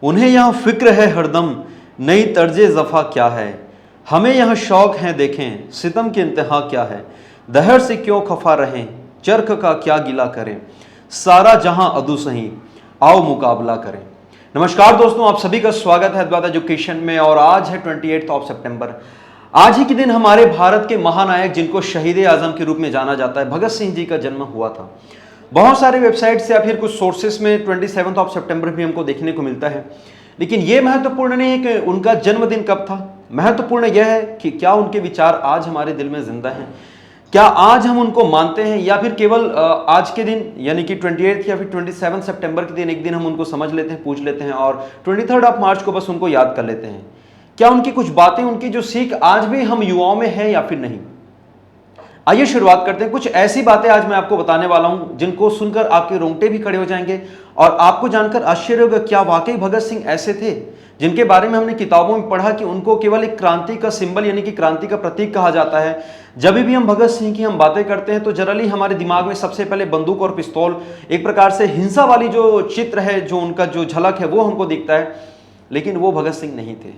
उन्हें यहाँ फिक्र है हरदम नई तर्जे ज़फ़ा क्या है। हमें यहाँ शौक़ है देखें सितम की इंतहा क्या है। दहर से क्यों खफा रहें चरख का क्या गिला करें। सारा जहां अदू सही आओ मुकाबला करें। नमस्कार दोस्तों, आप सभी का स्वागत है अद्वैत एजुकेशन में। और आज है 28 सितंबर। आज ही के दिन हमारे भारत के महानायक जिनको शहीद आजम के रूप में जाना जाता है, भगत सिंह जी का जन्म हुआ था। बहुत सारे वेबसाइट्स या फिर कुछ सोर्सेस में 27 सितंबर भी हमको देखने को मिलता है, लेकिन यह महत्वपूर्ण नहीं है कि उनका जन्मदिन कब था। महत्वपूर्ण यह है कि क्या उनके विचार आज हमारे दिल में जिंदा हैं, क्या आज हम उनको मानते हैं, या फिर केवल आज के दिन यानी कि 28 या फिर 27 सितंबर के दिन एक दिन हम उनको समझ लेते हैं, पूछ लेते हैं और 23 मार्च को बस उनको याद कर लेते हैं। क्या उनकी कुछ बातें, उनकी जो सीख आज भी हम युवाओं में है या फिर नहीं। आइए शुरुआत करते हैं। कुछ ऐसी बातें आज मैं आपको बताने वाला हूं जिनको सुनकर आपके रोंगटे भी खड़े हो जाएंगे और आपको जानकर आश्चर्य होगा, क्या वाकई भगत सिंह ऐसे थे जिनके बारे में हमने किताबों में पढ़ा कि उनको केवल एक क्रांति का सिंबल यानी कि क्रांति का प्रतीक कहा जाता है। जब भी हम भगत सिंह की हम बातें करते हैं तो जनरली हमारे दिमाग में सबसे पहले बंदूक और पिस्तौल, एक प्रकार से हिंसा वाली जो चित्र है, जो उनका जो झलक है वो हमको दिखता है, लेकिन वो भगत सिंह नहीं थे।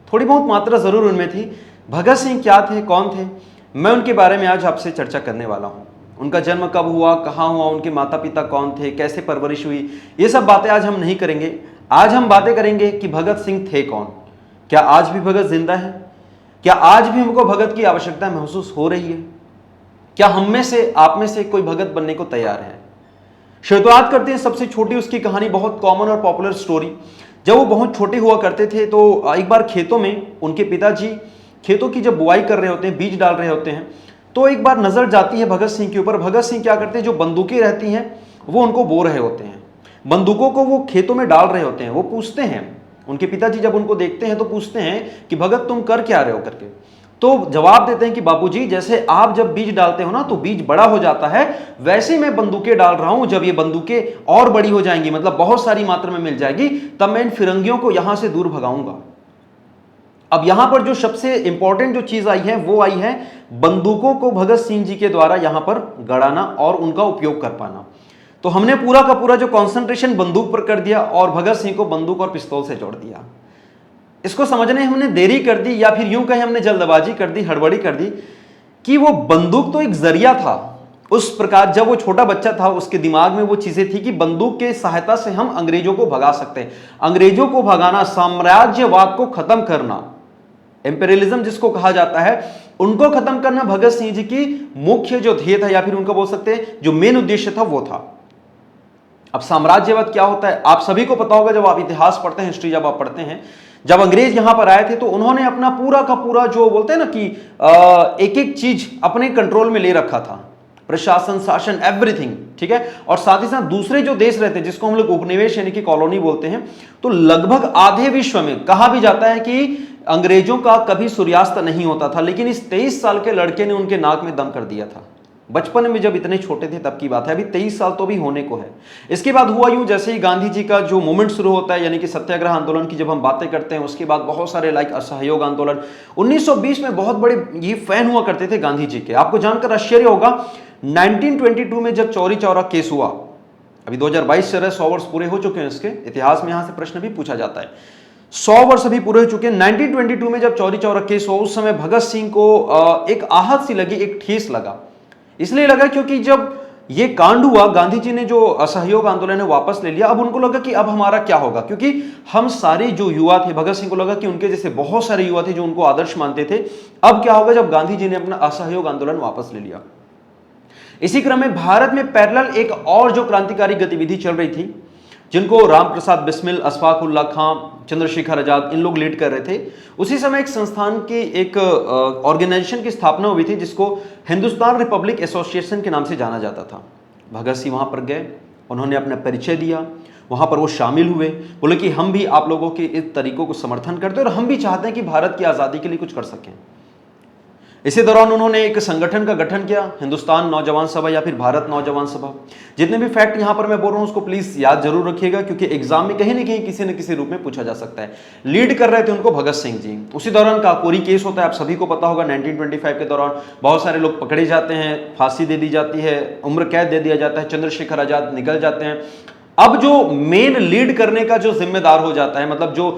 थोड़ी बहुत मात्रा जरूर उनमें थी। भगत सिंह क्या थे, कौन थे, मैं उनके बारे में आज आपसे चर्चा करने वाला हूं। उनका जन्म कब हुआ, कहाँ हुआ, उनके माता पिता कौन थे, कैसे परवरिश हुई, ये सब बातें आज हम नहीं करेंगे। आज हम बातें करेंगे कि भगत सिंह थे कौन। क्या आज भी भगत जिंदा है? क्या आज भी हमको भगत की आवश्यकता महसूस हो रही है? क्या हम में से, आप में से कोई भगत बनने को तैयार है? शुरुआत करते हैं सबसे छोटी उसकी कहानी, बहुत कॉमन और पॉपुलर स्टोरी। जब वो बहुत छोटे हुआ करते थे तो एक बार खेतों में उनके पिताजी खेतों की जब बुआई कर रहे होते हैं, बीज डाल रहे होते हैं, तो एक बार नजर जाती है भगत सिंह के ऊपर। भगत सिंह क्या करते हैं, जो बंदूकें रहती हैं वो उनको बो रहे होते हैं, बंदूकों को वो खेतों में डाल रहे होते हैं। वो पूछते हैं, उनके पिताजी जब उनको देखते हैं तो पूछते हैं कि भगत तुम कर क्या रहे हो करके। तो जवाब देते हैं कि बाबूजी, जैसे आप जब बीज डालते हो ना तो बीज बड़ा हो जाता है, वैसे मैं बंदूकें डाल रहा हूं। जब ये बंदूकें और बड़ी हो जाएंगी, मतलब बहुत सारी मात्रा में मिल जाएगी, तब मैं इन फिरंगियों को यहां से दूर भगाऊंगा। अब यहां पर जो सबसे इंपॉर्टेंट जो चीज आई है वो आई है बंदूकों को भगत सिंह जी के द्वारा यहां पर गड़ाना और उनका उपयोग कर पाना। तो हमने पूरा का पूरा जो कंसंट्रेशन बंदूक पर कर दिया और भगत सिंह को बंदूक और पिस्तौल से जोड़ दिया। इसको समझने हमने देरी कर दी, या फिर यूं कहें हमने जल्दबाजी कर दी, हड़बड़ी कर दी, कि वो बंदूक तो एक जरिया था। उस प्रकार जब वो छोटा बच्चा था उसके दिमाग में वो चीजें थी कि बंदूक के सहायता से हम अंग्रेजों को भगा सकते हैं। अंग्रेजों को भगाना, साम्राज्यवाद को खत्म करना, इंपेरियलिज्म जिसको कहा जाता है, उनको खत्म करना भगत सिंह जी की मुख्य जो ध्येय था, या फिर उनका बोल सकते हैं जो मेन उद्देश्य था वो था। अब साम्राज्यवाद क्या होता है आप सभी को पता होगा, जब आप इतिहास पढ़ते हैं, हिस्ट्री जब आप पढ़ते हैं, जब अंग्रेज यहां पर आए थे तो उन्होंने अपना पूरा का पूरा जो बोलते हैं ना कि एक एक चीज अपने कंट्रोल में ले रखा था, प्रशासन, शासन, एवरीथिंग, ठीक है। और साथ ही साथ दूसरे जो देश रहते हैं जिसको हम लोग उपनिवेश यानी कि कॉलोनी बोलते हैं, तो लगभग आधे विश्व में कहा भी जाता है कि अंग्रेजों का कभी सूर्यास्त नहीं होता था, लेकिन इस 23 साल के लड़के ने उनके नाक में दम कर दिया था। बचपन में जब इतने छोटे थे तब की बात है, अभी 23 साल तो भी होने को है। इसके बाद हुआ यूं, जैसे ही गांधी जी का जो मूवमेंट शुरू होता है यानी कि सत्याग्रह आंदोलन की जब हम बातें करते हैं, उसके बाद बहुत सारे लाइक असहयोग आंदोलन 1920 में बहुत बड़े ये फैन हुआ करते थे गांधी जी के। आपको जानकर आश्चर्य होगा 1922 में जब चौरी चौरा केस हुआ, अभी 2022 चल रहा है, 100 वर्ष पूरे हो चुके हैं इसके। इतिहास में यहां से प्रश्न भी पूछा जाता है, 100 वर्ष अभी पूरे हो चुके हैं। 1922 में जब चौरी चौरा केस हुआ, उस समय भगत सिंह को एक आहत सी लगी, एक ठेस लगा। इसलिए लगा क्योंकि जब ये कांड हुआ, गांधी जी ने जो असहयोग आंदोलन है वापस ले लिया। अब उनको लगा कि अब हमारा क्या होगा, क्योंकि हम सारे जो युवा थे, भगत सिंह को लगा कि उनके जैसे बहुत सारे युवा थे जो उनको आदर्श मानते थे। अब क्या होगा जब गांधी जी ने अपना असहयोग आंदोलन वापस ले लिया। इसी क्रम में भारत में पैरेलल एक और जो क्रांतिकारी गतिविधि चल रही थी, जिनको राम प्रसाद बिस्मिल, अशफाक उल्लाह खां, चंद्रशेखर आजाद, इन लोग लीड कर रहे थे। उसी समय एक संस्थान की, एक ऑर्गेनाइजेशन की स्थापना हुई थी जिसको हिंदुस्तान रिपब्लिक एसोसिएशन के नाम से जाना जाता था। भगत सिंह वहां पर गए, उन्होंने अपना परिचय दिया, वहां पर वो शामिल हुए, बोले कि हम भी आप लोगों के इस तरीकों को समर्थन करते हैं और हम भी चाहते हैं कि भारत की आज़ादी के लिए कुछ कर सकें। इसी दौरान उन्होंने एक संगठन का गठन किया, हिंदुस्तान नौजवान सभा या फिर भारत नौजवान सभा। जितने भी फैक्ट यहां पर मैं बोल रहा हूं उसको प्लीज याद जरूर रखिएगा, क्योंकि एग्जाम में कहीं ना कहीं किसी न किसी रूप में पूछा जा सकता है। लीड कर रहे थे उनको भगत सिंह जी। उसी दौरान काकोरी केस होता है, आप सभी को पता होगा। 1925 के दौरान बहुत सारे लोग पकड़े जाते हैं, फांसी दे दी जाती है, उम्र कैद दे दिया जाता है, चंद्रशेखर आजाद निकल जाते हैं। अब जो मेन लीड करने का जो जिम्मेदार हो जाता है, मतलब जो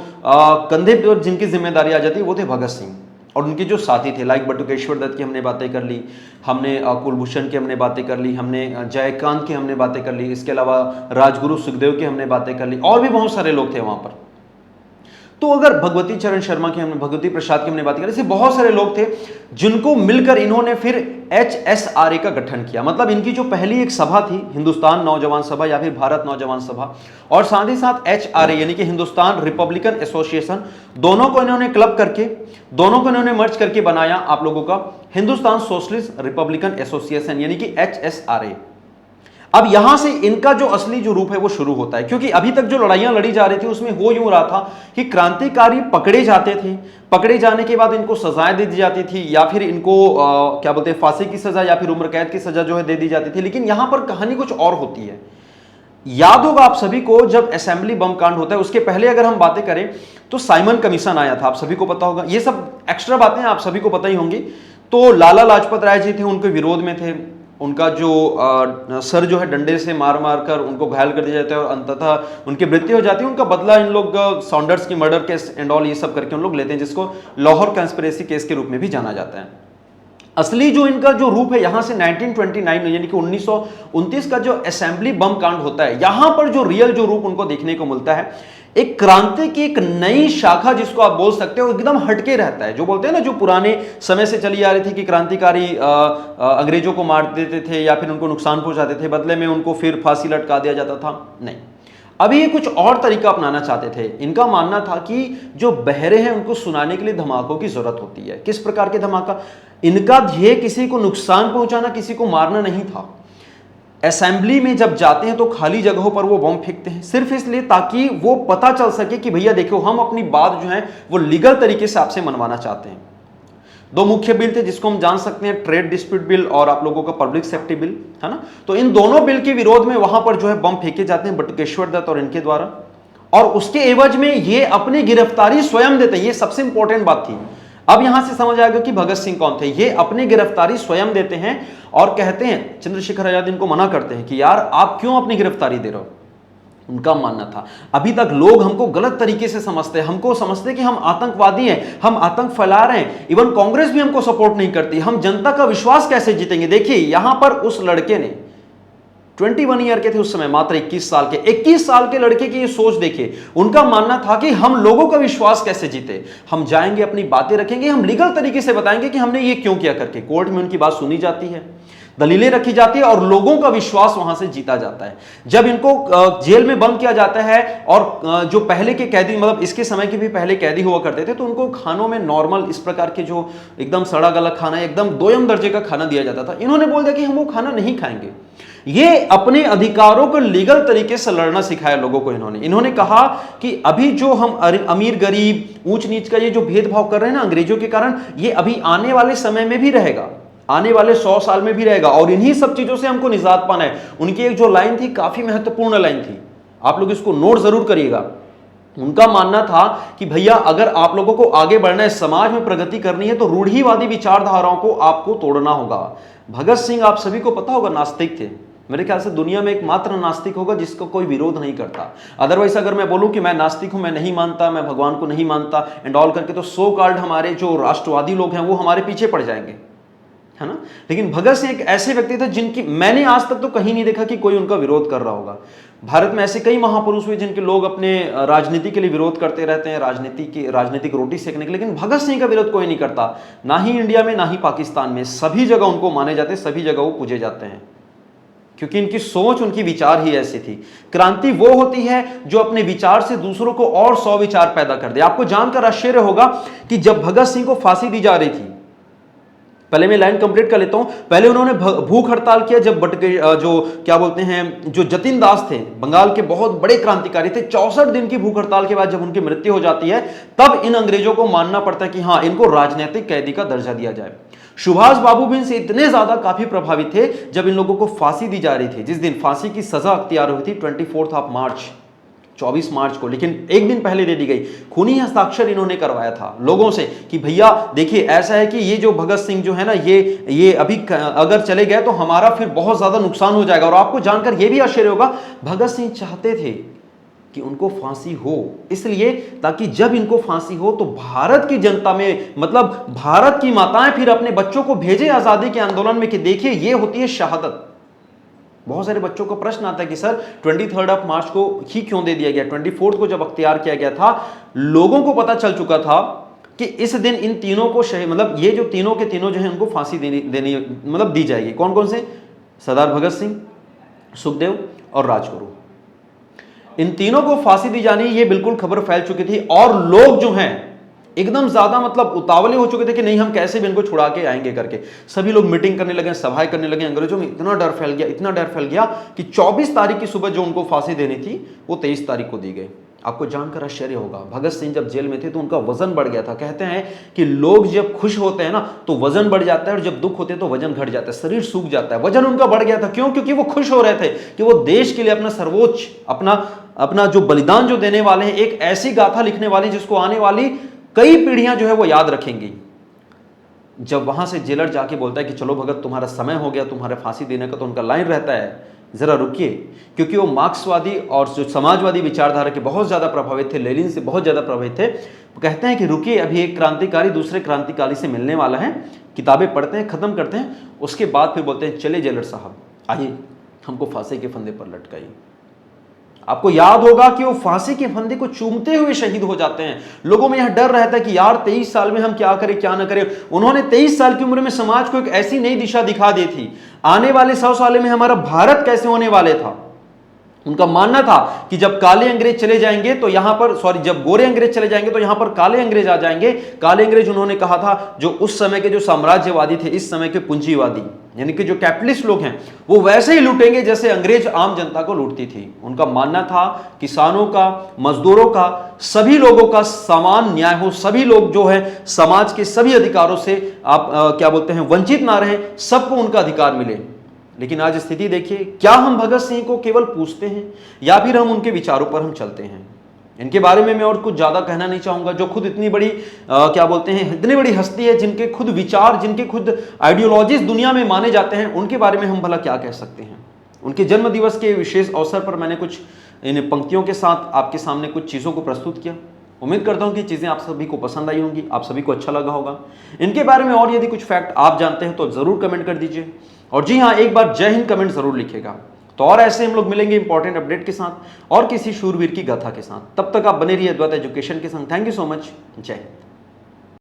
कंधे पर जिनकी जिम्मेदारी आ जाती है, वो थे भगत सिंह और उनके जो साथी थे, लाइक बटुकेश्वर दत्त की हमने बातें कर ली, हमने कुलभूषण की हमने बातें कर ली, हमने जयकांत की हमने बातें कर ली, इसके अलावा राजगुरु सुखदेव की हमने बातें कर ली, और भी बहुत सारे लोग थे वहां पर। तो अगर भगवती चरण शर्मा की हमने, भगवती प्रसाद की हमने बात करी, ऐसे बहुत सारे लोग थे जिनको मिलकर इन्होंने फिर HSRA का गठन किया। मतलब इनकी जो पहली एक सभा थी, हिंदुस्तान नौजवान सभा या फिर भारत नौजवान सभा, और साथ ही साथ HRA यानी कि हिंदुस्तान रिपब्लिकन एसोसिएशन, दोनों को इन्होंने क्लब करके, दोनों को इन्होंने मर्ज करके बनाया आप लोगों का हिंदुस्तान सोशलिस्ट रिपब्लिकन एसोसिएशन यानी कि HSRA। अब यहां से इनका जो असली जो रूप है वो शुरू होता है, क्योंकि अभी तक जो लड़ाइयां लड़ी जा रही थी उसमें हो यूं रहा था कि क्रांतिकारी पकड़े जाते थे, पकड़े जाने के बाद इनको सजाएं दे दी जाती थी, या फिर इनको क्या बोलते हैं, फांसी की सजा या फिर उम्र कैद की सजा जो है दे दी जाती थी। लेकिन यहां पर कहानी कुछ और होती है। याद होगा आप सभी को, जब असेंबली बम कांड होता है उसके पहले अगर हम बातें करें तो साइमन कमीशन आया था, आप सभी को पता होगा। ये सब एक्स्ट्रा बातें आप सभी को पता ही होंगी। तो लाला लाजपत राय जी थे, उनके विरोध में थे, उनका जो सर जो है डंडे से मार मार कर उनको घायल कर दिया जाता है और अंततः उनकी मृत्यु हो जाती है। उनका बदला इन लोग सॉन्डर्स की मर्डर केस एंड ऑल ये सब करके उन लोग लेते हैं, जिसको लाहौर कंस्पिरेसी केस के रूप में भी जाना जाता है। असली जो इनका जो रूप है यहां से 1929 यानी कि 1929 का जो असेंबली बम कांड होता है, यहां पर जो रियल जो रूप उनको देखने को मिलता है, एक क्रांति की एक नई शाखा जिसको आप बोल सकते हो, एकदम हटके रहता है। जो बोलते हैं ना, जो पुराने समय से चली आ रही थी कि क्रांतिकारी अंग्रेजों को मार देते थे या फिर उनको नुकसान पहुंचाते थे, बदले में उनको फिर फांसी लटका दिया जाता था, नहीं, अभी ये कुछ और तरीका अपनाना चाहते थे। इनका मानना था कि जो बहरे हैं उनको सुनाने के लिए धमाकों की जरूरत होती है। किस प्रकार के धमाका? इनका ध्येय किसी को नुकसान पहुंचाना, किसी को मारना नहीं था। असेंबली में जब जाते हैं तो खाली जगहों पर वो बम फेंकते हैं, सिर्फ इसलिए ताकि वो पता चल सके कि भैया देखो, हम अपनी बात जो है वो लीगल तरीके से आपसे मनवाना चाहते हैं। दो मुख्य बिल थे जिसको हम जान सकते हैं, ट्रेड डिस्प्यूट बिल और आप लोगों का पब्लिक सेफ्टी बिल, है ना। तो इन दोनों बिल के विरोध में वहां पर जो है बम फेंके जाते हैं बटुकेश्वर दत्त और इनके द्वारा, और उसके एवज में ये अपनी गिरफ्तारी स्वयं देते हैं। ये सबसे इंपॉर्टेंट बात थी। अब यहां से समझ आएगा कि भगत सिंह कौन थे। ये अपनी गिरफ्तारी स्वयं देते हैं और कहते हैं, चंद्रशेखर आजाद इनको मना करते हैं कि यार आप क्यों अपनी गिरफ्तारी दे रहे हो। उनका मानना था, अभी तक लोग हमको गलत तरीके से समझते हैं, हमको समझते कि हम आतंकवादी हैं, हम आतंक फैला रहे हैं, इवन कांग्रेस भी हमको सपोर्ट नहीं करती, हम जनता का विश्वास कैसे जीतेंगे। देखिए यहां पर उस लड़के ने 21 ईयर के थे उस समय, मात्र 21 साल के, 21 साल के लड़के की ये सोच देखिए। उनका मानना था कि हम लोगों का विश्वास कैसे जीते, हम जाएंगे अपनी बातें रखेंगे, हम लीगल तरीके से बताएंगे कि हमने ये क्यों किया करके। कोर्ट में उनकी बात सुनी जाती है, दलीलें रखी जाती है और लोगों का विश्वास वहां से जीता जाता है। जब इनको जेल में बंद किया जाता है और जो पहले के कैदी, मतलब इसके समय के भी पहले कैदी हुआ करते थे, तो उनको खानों में नॉर्मल इस प्रकार के जो एकदम सड़ा गला खाना, एकदम दोयम दर्जे का खाना दिया जाता था। इन्होंने बोल दिया कि हम वो खाना नहीं खाएंगे। ये अपने अधिकारों को लीगल तरीके से लड़ना सिखाया लोगों को। इन्होंने कहा कि अभी जो हम अमीर गरीब ऊंच नीच का ये जो भेदभाव कर रहे हैं ना अंग्रेजों के कारण, ये अभी आने वाले समय में भी रहेगा, आने वाले 100 साल में भी रहेगा, और इन्हीं सब चीजों से हमको निजात पाना है। उनकी एक जो लाइन थी, काफी महत्वपूर्ण लाइन थी, आप लोग इसको नोट जरूर करिएगा। उनका मानना था कि भैया अगर आप लोगों को आगे बढ़ना है, समाज में प्रगति करनी है, तो रूढ़िवादी विचारधाराओं को आपको तोड़ना होगा। भगत सिंह आप सभी को पता होगा नास्तिक थे। मेरे ख्याल से दुनिया में एकमात्र नास्तिक होगा जिसका कोई विरोध नहीं करता। अदरवाइज अगर मैं बोलूं कि मैं नास्तिक हूं, मैं नहीं मानता, मैं भगवान को नहीं मानता एंड ऑल करके, तो सो कॉल्ड हमारे जो राष्ट्रवादी लोग हैं वो हमारे पीछे पड़ जाएंगे, है ना। लेकिन भगत सिंह एक ऐसे व्यक्ति थे जिनकी मैंने आज तक तो कहीं नहीं देखा कि कोई उनका विरोध कर रहा होगा। भारत में ऐसे कई महापुरुष हुए जिनके लोग अपने राजनीति के लिए विरोध करते रहते हैं, राजनीतिक रोटी सेकने के, लेकिन भगत सिंह का विरोध कोई नहीं करता, ना ही इंडिया में ना ही पाकिस्तान में। सभी जगह उनको माने जाते, सभी जगह वो पूजे जाते हैं, क्योंकि इनकी सोच, उनकी विचार ही ऐसी थी। क्रांति वो होती है जो अपने विचार से दूसरों को और 100 विचार पैदा कर दे। आपको जानकर आश्चर्य होगा कि जब भगत सिंह को फांसी दी जा रही थी, पहले मैं लाइन कंप्लीट कर लेता हूं। पहले उन्होंने भूख हड़ताल किया, जब जो क्या बोलते हैं, जो जतिन दास थे, बंगाल के बहुत बड़े क्रांतिकारी थे, 64 दिन की भूख हड़ताल के बाद जब उनकी मृत्यु हो जाती है, तब इन अंग्रेजों को मानना पड़ता है कि हाँ, इनको राजनीतिक कैदी का दर्जा दिया जाए। सुभाष बाबू भी इनसे इतने ज्यादा काफी प्रभावित थे, जब इन लोगों को फांसी दी जा रही थी, जिस दिन फांसी की सजा अख्तियार हुई थी 24 मार्च 24 मार्च को, लेकिन एक दिन पहले दे दी गई। खूनी हस्ताक्षर इन्होंने करवाया था लोगों से कि भैया देखिए ऐसा है कि ये जो भगत सिंह जो है ना, ये अभी अगर चले गए तो हमारा फिर बहुत ज्यादा नुकसान हो जाएगा। और आपको जानकर ये भी आश्चर्य होगा, भगत सिंह चाहते थे कि उनको फांसी हो, इसलिए ताकि जब इनको फांसी हो तो भारत की जनता में, मतलब भारत की माताएं फिर अपने बच्चों को भेजे आजादी के आंदोलन में कि देखिए ये होती है शहादत। बहुत सारे बच्चों को प्रश्न आता है कि सर 23 मार्च को ही क्यों दे दिया गया, 24 को जब अख्तियार किया गया था, लोगों को पता चल चुका था कि इस दिन इन तीनों को मतलब ये जो तीनों के तीनों जो है उनको फांसी देनी मतलब दी जाएगी। कौन कौन से? सरदार भगत सिंह, सुखदेव और राजगुरु। इन तीनों को फांसी दी जानी, ये बिल्कुल खबर फैल चुकी थी और लोग जो हैं एकदम ज्यादा मतलब उतावले हो चुके थे कि नहीं हम कैसे भी इनको छुड़ा के आएंगे करके। सभी लोग मीटिंग करने लगे, सभाएं करने लगे। अंग्रेजों में इतना डर फैल गया कि 24 तारीख की सुबह जो उनको फांसी देनी थी वो 23 तारीख को दी गई। आपको जानकर आश्चर्य होगा, भगत सिंह जब जेल में थे तो उनका वजन बढ़ गया था। कहते हैं कि लोग जब खुश होते हैं ना तो वजन बढ़ जाता है, और जब दुख होते हैं तो वजन घट जाता है, शरीर सूख जाता है। वजन उनका बढ़ गया था, क्यों? क्योंकि वो खुश हो रहे थे कि वो देश के लिए अपना सर्वोच्च, अपना जो बलिदान जो देने वाले हैं, एक ऐसी गाथा लिखने वाली जिसको आने वाली कई पीढ़ियां जो है वो याद रखेंगी। जब वहां से जेलर जाके बोलता है कि चलो भगत तुम्हारा समय हो गया तुम्हारे फांसी देने का, तो उनका लाइन रहता है जरा रुकिए, क्योंकि वो मार्क्सवादी और जो समाजवादी विचारधारा के बहुत ज्यादा प्रभावित थे, लेनिन से बहुत ज्यादा प्रभावित थे। वो कहते हैं कि रुकिए, अभी एक क्रांतिकारी दूसरे क्रांतिकारी से मिलने वाला है, किताबें पढ़ते हैं, खत्म करते हैं, उसके बाद फिर बोलते हैं चले जेलर साहब आइए हमको फांसी के फंदे पर लटकाइए। आपको याद होगा कि वो फांसी के फंदे को चूमते हुए शहीद हो जाते हैं। लोगों में यह डर रहता है कि यार 23 साल में हम क्या करें क्या ना करें। उन्होंने 23 साल की उम्र में समाज को एक ऐसी नई दिशा दिखा दी थी। आने वाले 100 साल में हमारा भारत कैसे होने वाले था। उनका मानना था कि जब काले अंग्रेज चले जाएंगे तो यहां पर जब गोरे अंग्रेज चले जाएंगे तो यहां पर काले अंग्रेज आ जाएंगे। काले अंग्रेज उन्होंने कहा था जो उस समय के जो साम्राज्यवादी थे, इस समय के पूंजीवादी यानी कि जो कैपिटलिस्ट लोग हैं, वो वैसे ही लूटेंगे जैसे अंग्रेज आम जनता को लूटती थी। उनका मानना था किसानों का, मजदूरों का, सभी लोगों का समान न्याय हो, सभी लोग जो है समाज के सभी अधिकारों से वंचित ना रहे, सबको उनका अधिकार मिले। लेकिन आज स्थिति देखिए, क्या हम भगत सिंह को केवल पूछते हैं या फिर हम उनके विचारों पर हम चलते हैं। इनके बारे में मैं और कुछ ज्यादा कहना नहीं चाहूंगा। जो खुद इतनी बड़ी इतनी बड़ी हस्ती है, जिनके खुद विचार, जिनके खुद आइडियोलॉजीज दुनिया में माने जाते हैं, उनके बारे में हम भला क्या कह सकते हैं। उनके जन्म दिवस के विशेष अवसर पर मैंने कुछ इन पंक्तियों के साथ आपके सामने कुछ चीजों को प्रस्तुत किया। उम्मीद करता हूं कि चीजें आप सभी को पसंद आई होंगी, आप सभी को अच्छा लगा होगा। इनके बारे में और यदि कुछ फैक्ट आप जानते हैं तो जरूर कमेंट कर दीजिए। और जी हाँ, एक बार जय हिंद कमेंट जरूर लिखिएगा। तो और ऐसे हम लोग मिलेंगे इंपॉर्टेंट अपडेट के साथ और किसी शूरवीर की गाथा के साथ। तब तक आप बने रहिए अद्वैत एजुकेशन के संग। Thank you so much. जय हिंद।